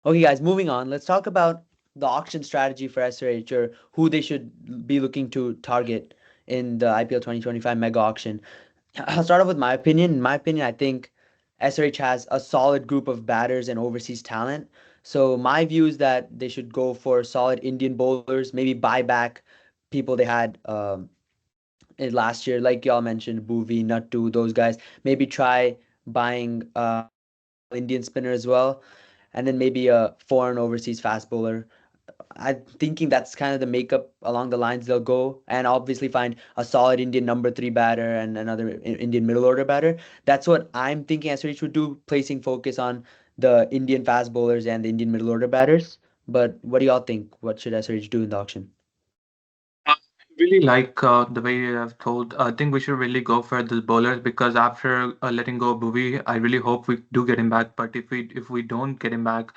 Okay, guys, moving on. Let's talk about the auction strategy for SRH or who they should be looking to target in the IPL 2025 mega auction. I'll start off with my opinion. In my opinion, I think SRH has a solid group of batters and overseas talent. So my view is that they should go for solid Indian bowlers, maybe buy back people they had last year, like y'all mentioned, Bhuvi, Nattu, those guys. Maybe try buying a solid Indian spinner as well, and then maybe a foreign overseas fast bowler. I'm thinking that's kind of the makeup along the lines they'll go, and obviously find a solid Indian number three batter and another Indian middle order batter. That's what I'm thinking SRH would do, placing focus on the Indian fast bowlers and the Indian middle order batters. But what do y'all think? What should SRH do in the auction? I really like the way you have told. I think we should really go for the bowlers because after letting go of Bhuvi, I really hope we do get him back. But if we don't get him back,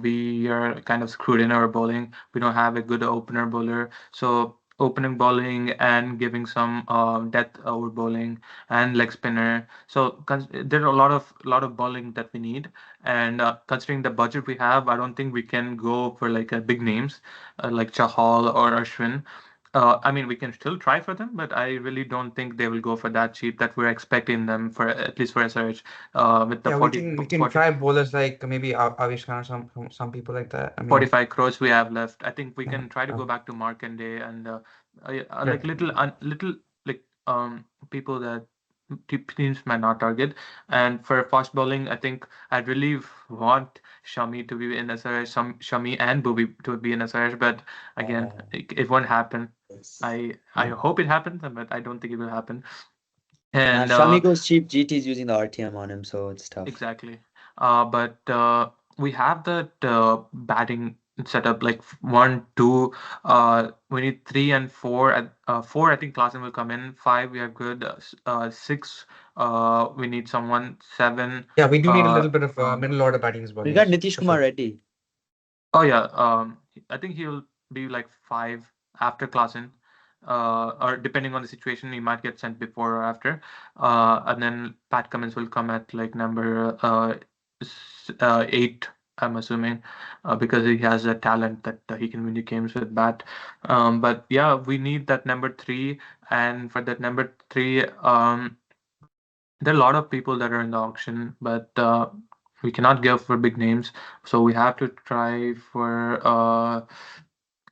we are kind of screwed in our bowling. We don't have a good opener bowler, so opening bowling and giving some depth over bowling and leg spinner. So there are a lot of bowling that we need, and considering the budget we have, I don't think we can go for like big names like Chahal or Ashwin. I mean, we can still try for them, but I really don't think they will go for that cheap that we're expecting them for, at least for SRH, with the Yeah, we can 40 try bowlers like maybe Avish Khan or some people like that. I mean, 45 crores we have left. I think we yeah, can try to uh, go back to Markande and like correct. little like people that teams might not target. And for fast bowling, I think I really want Shami to be in SRH, some Shami and Bhuvi to be in SRH, but again, Uh, it won't happen. yes. I hope it happens, but I don't think it will happen. Nah, And Shami goes cheap. GT's using the RTM on him, so it's tough. exactly. But we have that batting setup like one, two. We need three and four. At four, I think Klassen will come in. Five, we are good. Six, we need someone. Seven. Yeah, we do need a Uh, little bit of middle order batting as well. We got Yes, Nitish for Kumar sure. Reddy. oh yeah. I think he'll be like five after Klassen. Or depending on the situation, he might get sent before or after. And then Pat Cummins will come at like number eight, I'm assuming, because he has a talent that he can win the games with bat. But yeah, we need that number three, and for that number three, there are a lot of people that are in the auction, but we cannot go for big names, so we have to try for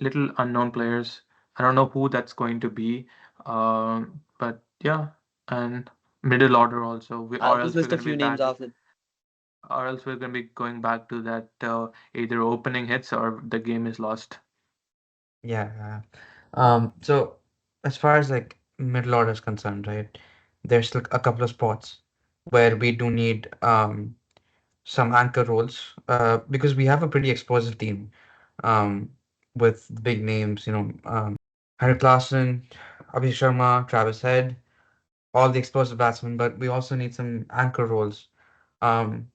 little unknown players. I don't know who that's going to be, but yeah, and middle order also. I'll Or just else we're list a going to be few names back off the. or else we're going to be going back to that either opening hits or the game is lost. Yeah. So as far as like middle order is concerned, right, there's still a couple of spots where we do need some anchor roles because we have a pretty explosive team um with big names, Harry Klassen, Abhishek Sharma, Travis Head, all the explosive batsmen, but we also need some anchor roles. Um,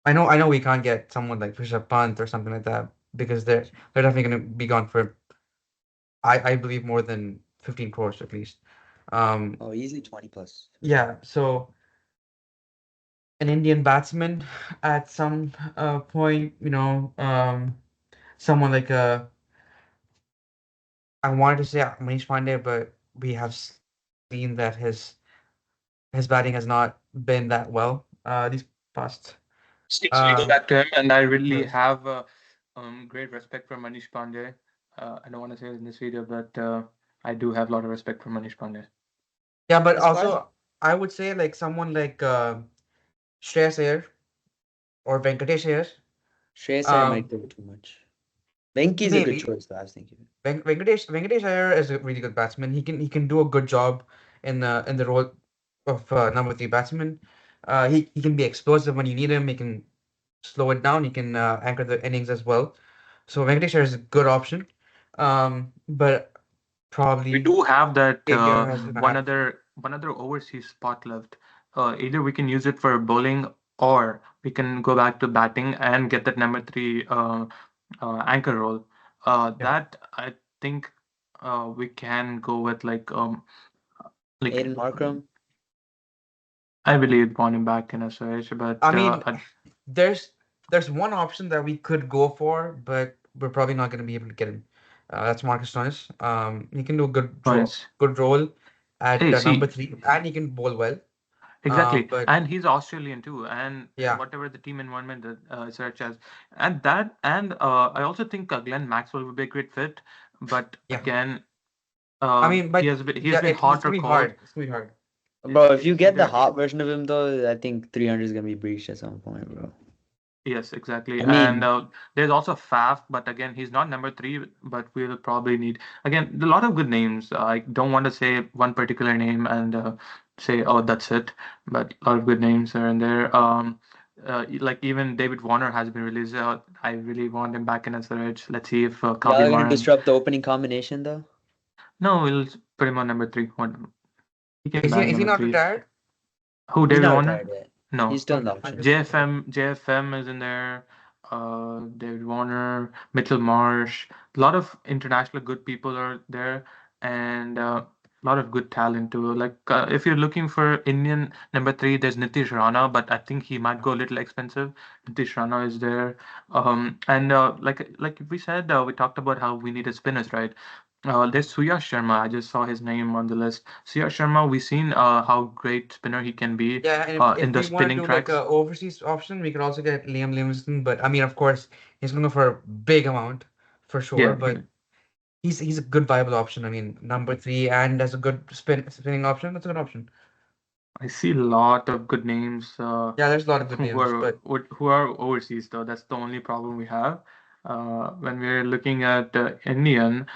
I know we can't get someone like Rishabh Pant or something like that because they're definitely going to be gone for I believe more than 15 crores at least. Um, Oh, easily 20 plus. yeah, so an Indian batsman at some point, someone like I wanted to say Manish Pandey, but we have seen that his batting has not been that well these past Yes, we go um back to him, and I really years. have great respect for Manish Pandey. I don't want to say it in this video, but I do have a lot of respect for Manish Pandey. Yeah, but As far as also I would say like someone like Shreyas Iyer or Venkatesh Iyer. Shreyas Iyer might Um, go too much. Venki is a good maybe choice, though, I was thinking. Venkatesh Iyer is a really good batsman. He can do a good job in the role of number three batsman. He can be explosive when you need him. He can slow it down. He can anchor the innings as well. So Venkatesh Iyer is a good option. But We probably do have that KKR has gonna have. one other overseas spot left. Either we can use it for bowling, or we can go back to batting and get that number three anchor role. Yeah. That I think we can go with like Aiden Markram. I believe want him back in SRH, but I mean, there's. there's one option that we could go for, but we're probably not going to be able to get him. That's Marcus Noyes. He can do a Points. good role at Hey, number see, three, and he can bowl well. exactly, But and he's Australian too, and yeah, whatever the team environment that Search has, and I also think Glenn Maxwell would be a great fit, but yeah. again, I mean, but he has yeah, been it's hot or gonna be cold. hard. It's gonna be hard. Bro, if you It's get the either hot version of him though, I think 300 is gonna be breached at some point, bro. yes, exactly. I And mean, there's also Faf, but again, he's not number three, but we'll probably need, again, a lot of good names. I don't want to say one particular name and say, oh, that's it, but a lot of good names are in there. Like even David Warner has been released. I really want him back in SRH. Let's see if y'all are Kaviya gonna Maran. disrupt the opening combination though. No, we'll put him on number three. He came back Is he number not three. retired? Who, He's David not Warner? retired yet. He's No. still in the I auction. just okay. JFM is in there. David Warner, Mitchell Marsh. A lot of international good people are there, and a lot of good talent too. Like if you're looking for Indian number three, there's Nitish Rana, but I think he might go a little expensive. Nitish Rana is there, and like we said, we talked about how we needed spinners, right? There's Suya Sharma. I just saw his name on the list. Suya Sharma, we've seen how great spinner he can be Yeah, and in if the we want to spinning do like tracks. a overseas option, we could also get Liam Livingston. But I mean, of course, he's gonna go for a big amount for sure. Yeah, But he's a good viable option. I mean, number three and as a good spinning option, that's a good option. I see a lot of good names Yeah, there's a lot of good who names, are but who are overseas though. That's the only problem we have. When we're looking at Indian,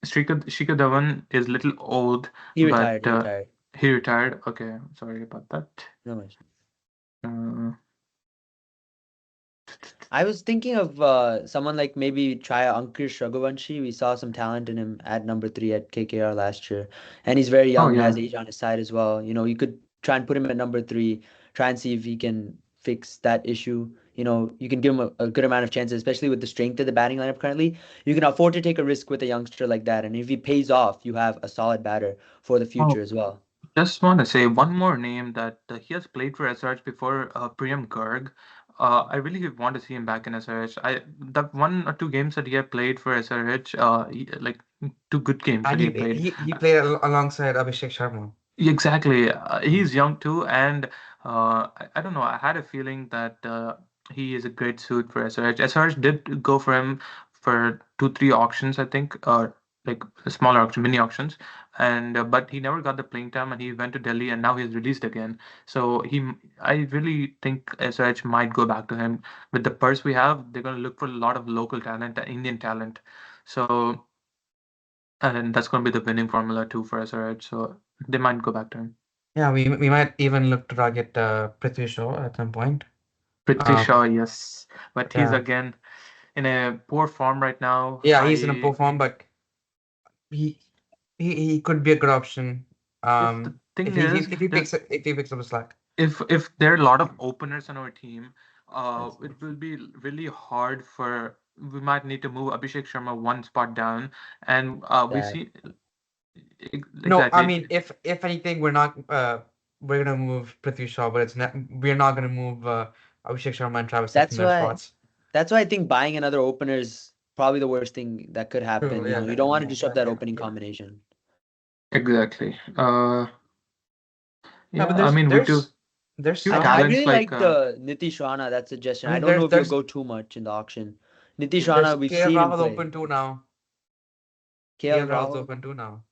Shikhar Dhawan is little old, He but retired. He retired. he retired. Okay, sorry about that. No worries. Uh, I was thinking of someone like maybe try Ankush Raghuvanshi. We saw some talent in him at number three at KKR last year, and he's very oh young and yeah. has age on his side as well. You could try and put him at number three, try and see if he can fix that issue. You can give him a good amount of chances, especially with the strength of the batting lineup currently. You can afford to take a risk with a youngster like that, and if he pays off, you have a solid batter for the future Oh, as well. just want to say one more name that he has played for SRH before, Priyam Garg. I really want to see him back in SRH. The 1 or 2 games that he had played for SRH, like 2 good games and that he he had played. he played alongside Abhishek Sharma. Exactly. He's young too, and I don't know. I had a feeling that he is a great suit for SRH. SRH did go for him for 2, 3 auctions, I think, like smaller auction, mini auctions, and but he never got the playing time, and he went to Delhi, and now he's released again. So I really think SRH might go back to him with the purse we have. They're gonna look for a lot of local talent, Indian talent. So. And that's going to be the winning formula too for SRH. So they might go back to him. Yeah, we might even look to target Prithvi Shaw at some point. Prithvi Shaw, Um, yes, but he's yeah, again in a poor form right now. yeah, he's in a poor I form, but he he could be a good option. The If thing is, if he picks up a slack. if there are a lot of openers on our team, it will be really hard for. We might need to move Abhishek Sharma 1 spot down, and we That see No, I exactly. mean, if anything, we're gonna move Prithvi Shaw, but it's not we're not gonna move Abhishek Sharma and Travis Head from that's their why spots. that's why I think buying another opener is probably the worst thing that could happen. True, You yeah, don't want to disrupt that opening combination. Exactly. yeah, but Yeah, I mean we do there's few I some. talents really like like the Nitish Rana, that suggestion. I I mean, don't know if you'll go too much in the auction. Nitish Rana, we've KL seen him Rahul play. open too now. KL KL Rahul's Rahul, open too now.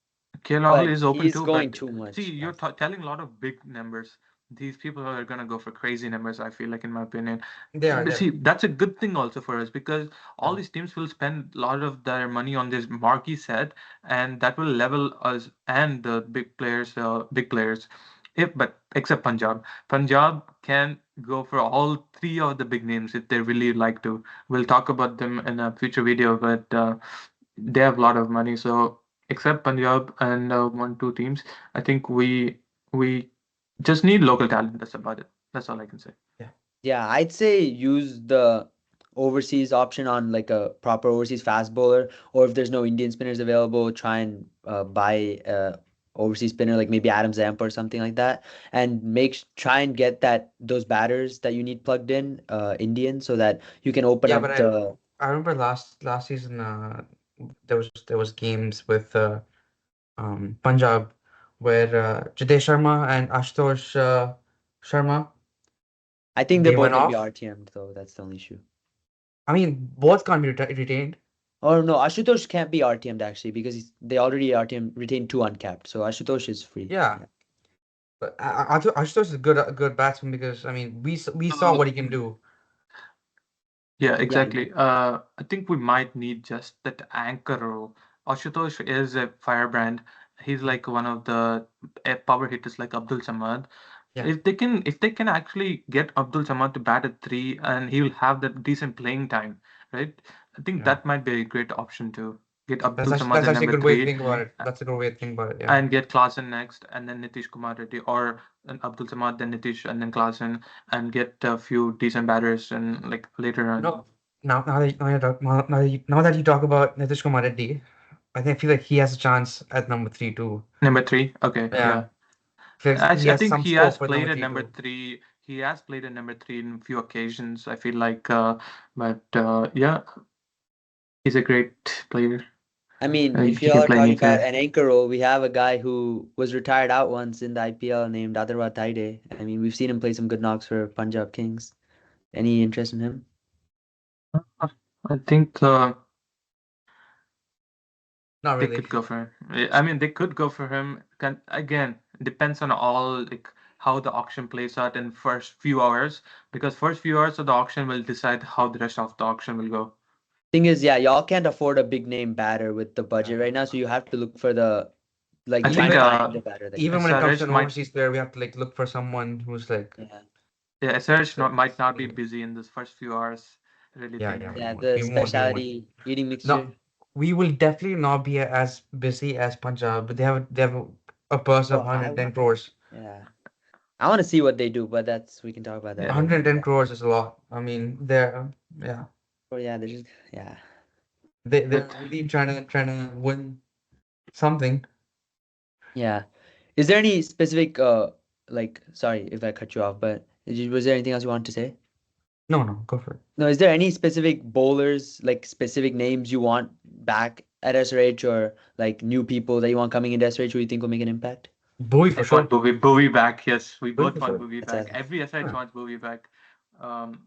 K. Rahul but is open he's too, going but too see, much. you're telling a lot of big numbers. These people are gonna go for crazy numbers, I feel like, in my opinion. They are But see, there. that's a good thing also for us because all Yeah. these teams will spend a lot of their money on this marquee set, and that will level us and the big players. If but except Punjab, Punjab can go for all three of the big names if they really like to. We'll talk about them in a future video, but they have a lot of money. So except Punjab and 1, 2 teams, I think we just need local talent. That's about it. That's all I can say. Yeah. Yeah, I'd say use the overseas option on like a proper overseas fast bowler, or if there's no Indian spinners available, try and buy overseas spinner like maybe Adam Zampa or something like that, and try and get those batters that you need plugged in, Indian, so that you can open Yeah, but up the. I remember last season there was games with Punjab where Jitesh Sharma and Ashutosh Sharma I think they're they both went gonna be off. RTM'd though. That's the only issue. I mean, both can't be retained. Or no, Ashutosh can't be RTM'd actually because they already RTM retained two uncapped, so Ashutosh is free. Yeah, Yeah. but I thought Ashutosh is a good batsman because I mean we saw what he can do. Yeah, Yeah. exactly. I think we might need just that anchor role. Ashutosh is a firebrand. He's Mm. like one of the power hitters like Abdul Samad. Yeah, If they can actually get Abdul Samad to bat at three and he will have that decent playing time, right? I think yeah. that might be a great option to get That's Abdul actually Samad that's at actually a number good way to three think about it. That's a good way to think about it. Yeah. and get Klaasen next and then Nitish Kumar Reddy or Abdul Samad, then Nitish and then Klaasen and get a few decent batters and like later You on. know, now that you talk about Nitish Kumar Reddy, I feel like he has a chance at number three too. Number three, okay, Yeah, yeah. feels he I has think some he has scope with number played at three number too. three. He has played at number three in a few occasions. I feel like, but yeah, he's a great player. I mean, if He y'all can are play talking about anywhere. an anchor role, we have a guy who was retired out once in the IPL named Adarwa Taide. I mean, we've seen him play some good knocks for Punjab Kings. Any interest in him? I think Not they really. could go for him. I mean, they could go for him. Can again depends on all like how the auction plays out in first few hours because first few hours of the auction will decide how the rest of the auction will go. Thing is, yeah, y'all can't afford a big name batter with the budget Yeah. right now, so you have to look for I you have think to Even find the batter that you even want. when it comes to SRH an might overseas player, we have to like look for someone who's like Yeah. yeah SRH like might not be really- busy in this first few hours. I really yeah, yeah, think. Yeah, we the won't, we won't. specialty eating No, mixture. we will definitely not be as busy as Punjab, but they have a purse of Oh, I 110 crores. yeah. I want to see what they do, but we can talk about that Yeah. later. 110 crores is a lot. I mean, yeah, Oh yeah, they're just yeah. they're But really trying to win something. Yeah. Is there any specific like sorry if I cut you off, but was there anything else you wanted to say? No, no, go for it. No, is there any specific bowlers, like specific names you want back at SRH or like new people that you want coming into SRH who you think will make an impact? Bowie I for want sure. Bowie back. Yes, we Bowie both for want sure. Bowie That's back. a Every SRH Yeah. wants Bowie back. Um,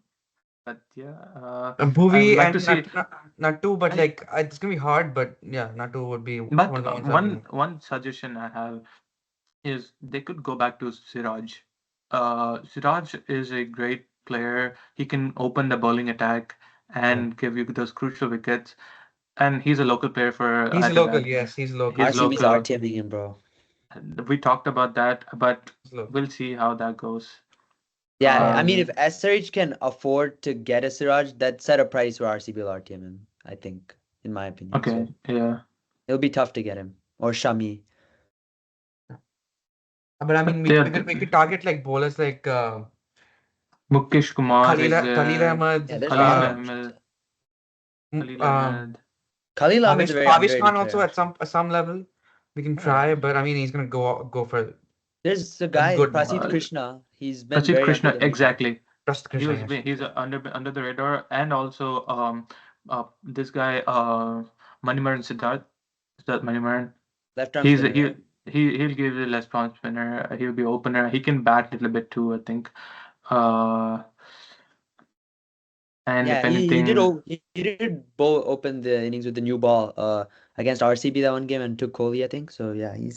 but yeah, I would Bowie like to and see. not two, but I like it's gonna be hard. But yeah, Natu would be one but of the ones I'd one remove. one suggestion I have is they could go back to Siraj. Siraj is a great player. He can open the bowling attack Yeah, and give you those crucial wickets. And he's a local player for he's a local. Hyderabad. Yes, he's a local. He's RCB's local. RTMing him, bro. We talked about that, but He's local. we'll see how that goes. Yeah, I Yeah. mean Um, if SRH can afford to get a Siraj, that set a price where RCB will RTM him, I think, in my opinion. okay, So yeah. it'll be tough to get him. Or Shami. But I mean, But we yeah, we could we could target like bowlers like Mukesh Kumar is Khalil there. Ahmed, Yeah, there's a lot Khalil of uh, options. Ahmed. Khalil um, Ahmed. Khalil Ahmed's a Pavish very Pavish Khan underrated also player, at actually. some level. We can Yeah. try, but I mean, he's gonna go for There's a a guy, good Prasidh Uh, number. Krishna. He's been Prasid very under Krishna, the radar. exactly. Trust He Krishna, was yes. he's under the radar, and also this guy Manimaran Siddharth. Siddharth Manimaran. Left arm He's spinner, he right? he'll give you less bounce spinner. He'll be opener. He can bat a little bit too, I think. Uh, and Yeah, if anything, he did bowl open the innings with the new ball against RCB that one game and took Kohli, I think. So yeah, he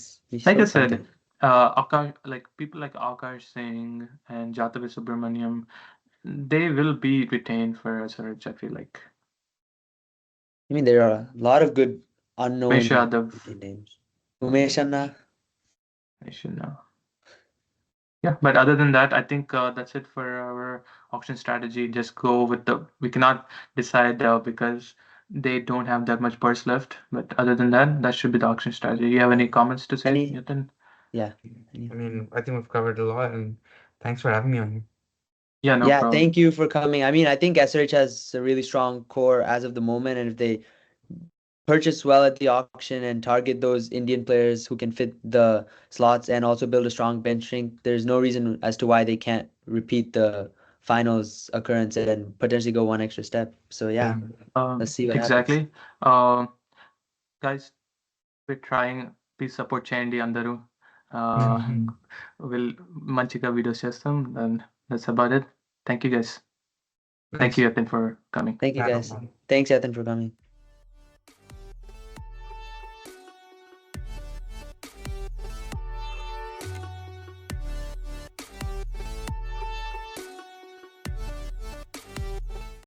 like I showed said, something. Akash, like people like Akash Singh and Jatavi Subramaniam, they will be retained for SRH, I feel like. I mean, there are a lot of good Umesh unknown Yadav, Indian names. Umesh Anna. I should know. Yeah, but other than that, I think that's it for our auction strategy. Just go with the. We cannot decide because they don't have that much purse left. But other than that, that should be the auction strategy. You have any comments to say, Any? Nitin? Yeah. I mean, I think we've covered a lot, and thanks for having me on here. Yeah, no Yeah, problem. thank you for coming. I mean, I think SRH has a really strong core as of the moment, and if they purchase well at the auction and target those Indian players who can fit the slots and also build a strong bench strength, there's no reason as to why they can't repeat the finals occurrence and potentially go one extra step. So yeah, Yeah. let's see what happens. Exactly. Um, guys, we're trying. Please support చేయండి అందరూ. Uh, Mhm. will మంచిగా videos చేస్తాం. Then that's about it. Thank you guys. Thank Nice. you, Yatin, for coming. Thank you Yeah, no guys. problem. Thanks, Ethan, for coming.